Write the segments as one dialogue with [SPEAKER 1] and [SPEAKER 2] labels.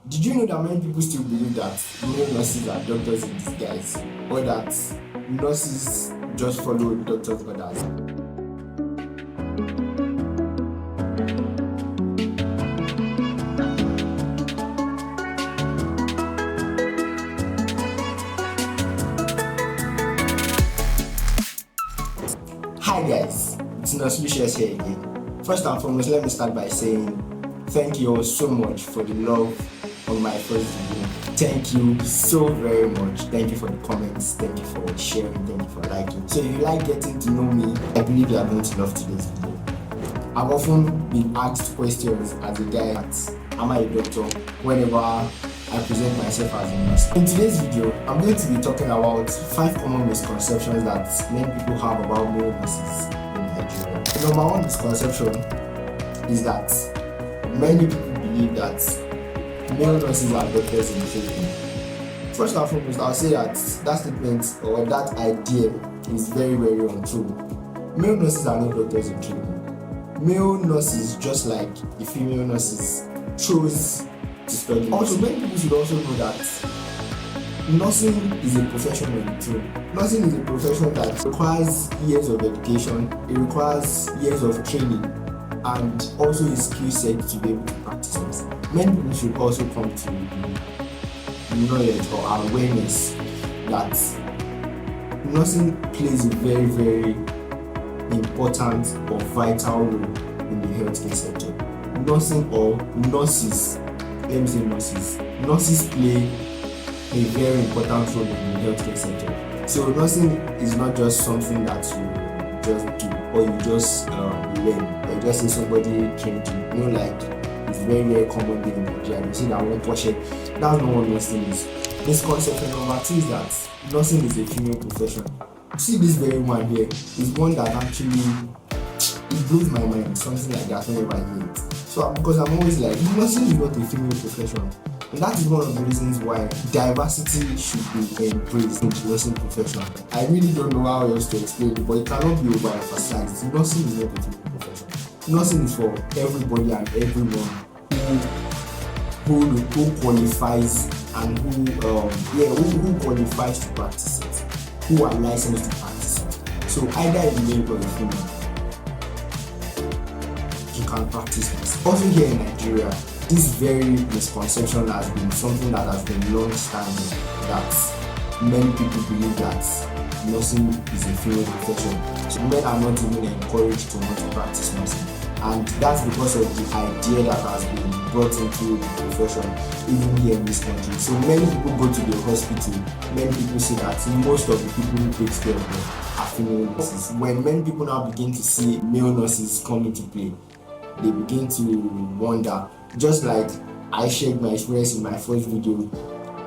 [SPEAKER 1] Did you know that many people still believe that male nurses are doctors in disguise, or that nurses just follow doctors' orders? Hi guys, it's Nurse Lucius here again. First and foremost, let me start by saying thank you all so much for the love on my first video. Thank you so very much. Thank you for the comments, thank you for sharing, thank you for liking. So if you like getting to know me, I believe you are going to love today's video. I've often been asked questions as a guy that, am I a doctor, whenever I present myself as a nurse. In today's video, I'm going to be talking about 5 common misconceptions that many people have about male nurses in Nigeria. The number one misconception is that many people believe that male nurses are doctors in training. First and foremost, I'll say that statement or that idea is very, very untrue. Male nurses are not doctors in training. Male nurses, just like the female nurses, chose to study. Also, many people should also know that nursing is a profession on its own. Nursing is a profession that requires years of education, it requires years of training, and also a skill set to be able to practice nursing. Many people should also come to knowledge or awareness that nursing plays a very, very important or vital role in the healthcare sector. Nursing or nurses, let me say nurses play a very important role in the healthcare sector. So nursing is not just something that you just do or you just learn, or you just say somebody trained you. You know, like it's very, very common in Nigeria. You see that one portion. That's not what nursing is. Misconception number 2 is that nursing is a female profession. See, this very one here is one that actually it blows my mind. Something like that whenever I hear it. So because I'm always like, nursing is not a female profession, and that is one of the reasons why diversity should be embraced in the nursing profession. I really don't know how else to explain it, but it cannot be overemphasized. Nursing is not a female profession. Nursing is for everybody and everyone who qualifies and who qualifies to practice it, who are licensed to practice it. So either a male or a female, you can practice this. Also here in Nigeria, this very misconception has been something that has been long standing, that many people believe that nursing is a female profession. So men are not even encouraged to want to practice nursing. And that's because of the idea that has been brought into the profession, even here in this country. So many people go to the hospital, many people say that most of the people who take care of them are female nurses. When many people now begin to see male nurses come into play, they begin to wonder, just like I shared my experience in my first video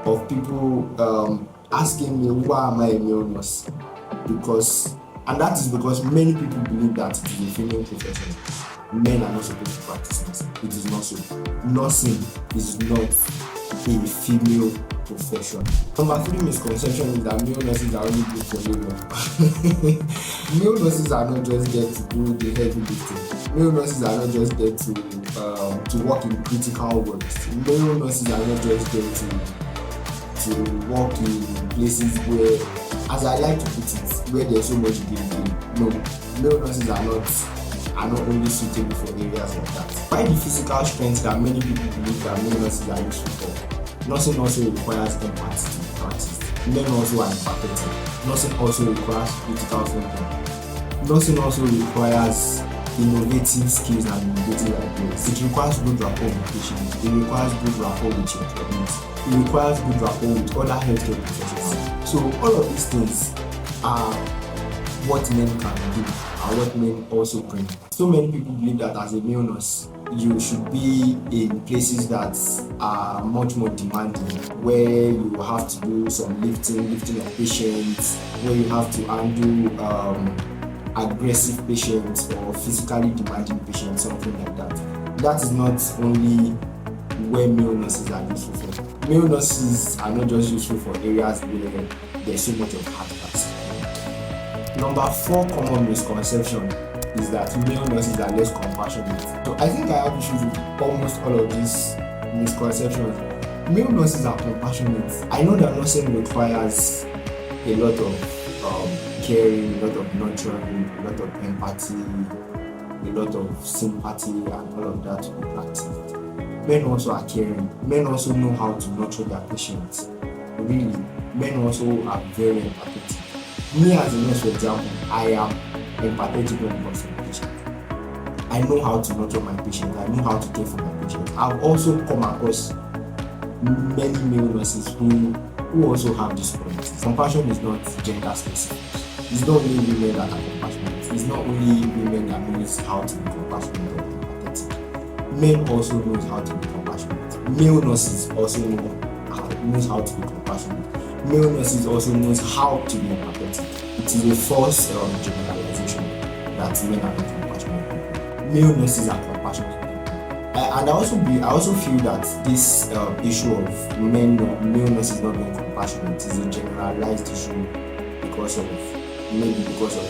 [SPEAKER 1] of people asking me, why am I a male nurse? And that is because many people believe that it is a female profession. Men are not supposed to practice nursing. It is not so. Nursing is not a female profession. Number 3 misconception is that male nurses are only good for labor. Male nurses are not just there to do the heavy lifting. Male nurses are not just there to work in critical wards. Male nurses are not just there to work in places where, as I like to put it, where there's so much bleeding. No, male nurses are not only suitable for areas like that. Why the physical strength that many people believe that male nurses are useful for? Nursing also requires empathy to be practiced. Men also are empathetic. Nursing also requires critical thinking. Nursing also requires innovative skills and innovative ideas. It requires good rapport with patients. It requires good rapport with your colleagues. It requires good rapport with other healthcare professionals. So all of these things are what men can do and what men also bring. So many people believe that as a male nurse, you should be in places that are much more demanding, where you have to do some lifting of patients, where you have to handle aggressive patients or physically demanding patients, something like that. That is not only where male nurses are useful for. Male nurses are not just useful for areas where there's so much of hard task. Number 4 common misconception is that male nurses are less compassionate. So I think I have issues with almost all of these misconceptions. Male nurses are compassionate. I know that nursing requires a lot of caring, a lot of nurturing, a lot of empathy, a lot of sympathy, and all of that to be practiced. Men also are caring. Men also know how to nurture their patients. Really, men also are very empathetic. Me as a nurse, for example, I am empathetic when it comes to my patient. I know how to nurture my patient. I know how to care for my patient. I've also come across many male nurses who also have this quality. Compassion is not gender specific. It's not only women that are compassionate. It's not only women that knows how to be compassionate or empathetic. Men also knows how to be compassionate. Male nurses also knows how to be compassionate. Male nurses also knows how to be empathetic. It is a false generalization that men are not compassionate people. Male nurses are compassionate people. And I also feel that this issue of male nurses not being compassionate is a generalized issue because of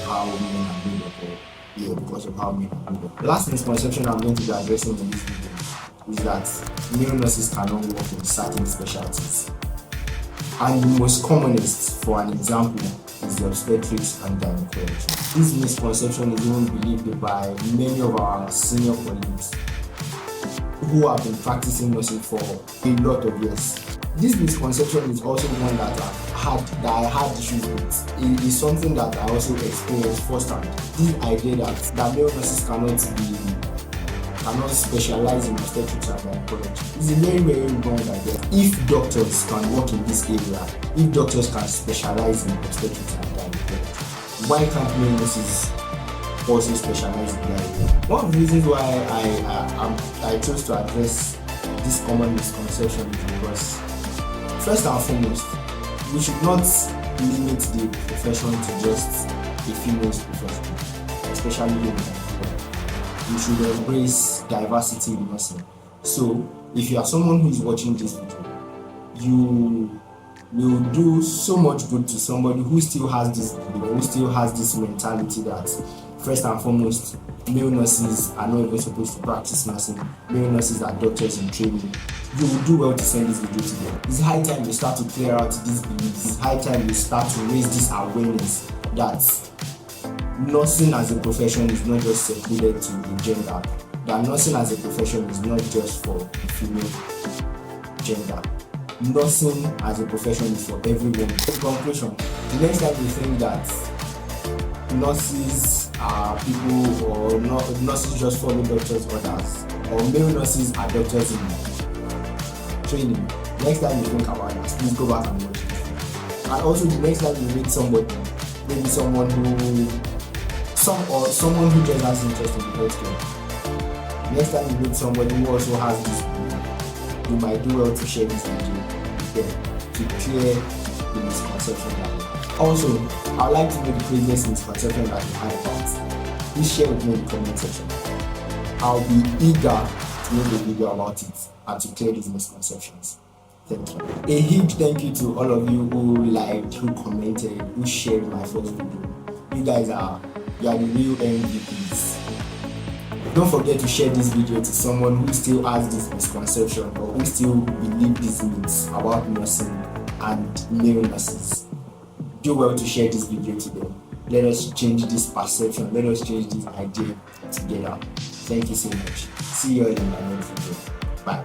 [SPEAKER 1] how men are made up, because of how men are made up. The last misconception I'm going to be addressing in this video is that male nurses cannot work in certain specialties. And the most commonest, for an example, is the obstetrics and gynecology. This misconception is even believed by many of our senior colleagues who have been practicing nursing for a lot of years. This misconception is also one that I had issues with. It is something that I also experienced firsthand. This idea that male nurses cannot specialize in obstetrics and gynecology is a very, very wrong idea. If doctors can work in this area, if doctors can specialize in obstetrics and gynecology, why can't male nurses also specialize in that area? One of the reasons why I chose to address this common misconception is because, first and foremost, we should not limit the profession to just a female's profession, especially in Nigeria. We should embrace diversity in nursing. So, if you are someone who is watching this video, you will do so much good to somebody who still has this mentality that, first and foremost, male nurses are not even supposed to practice nursing. Male nurses are doctors in training. You will do well to send this video to them. It's high time you start to clear out these beliefs. It's high time you start to raise this awareness that nursing as a profession is not just secluded to the gender. That nursing as a profession is not just for the female gender. Nursing as a profession is for everyone. In conclusion, the next time you think that nurses are people, or nurses just follow doctors' orders, or male nurses are doctors in training, next time you think about it, please go back and watch it. And also, the next time you meet somebody, maybe someone who just has interest in the healthcare, next time you meet somebody who also has this belief, you might do well to share this video with them to clear the misconception that we have. Also, I'd like to know the craziest misconception that you had about. Please share with me in the comment section. I'll be eager to make a video about it and to clear these misconceptions. Thank you. A huge thank you to all of you who liked, who commented, who shared my first video. You guys are the real MVPs. Don't forget to share this video to someone who still has this misconception or who still believes these myths about nursing and male nurses. Do well to share this video to them. Let us change this perception. Let us change this idea together. Thank you so much. See you all in my next video. Bye.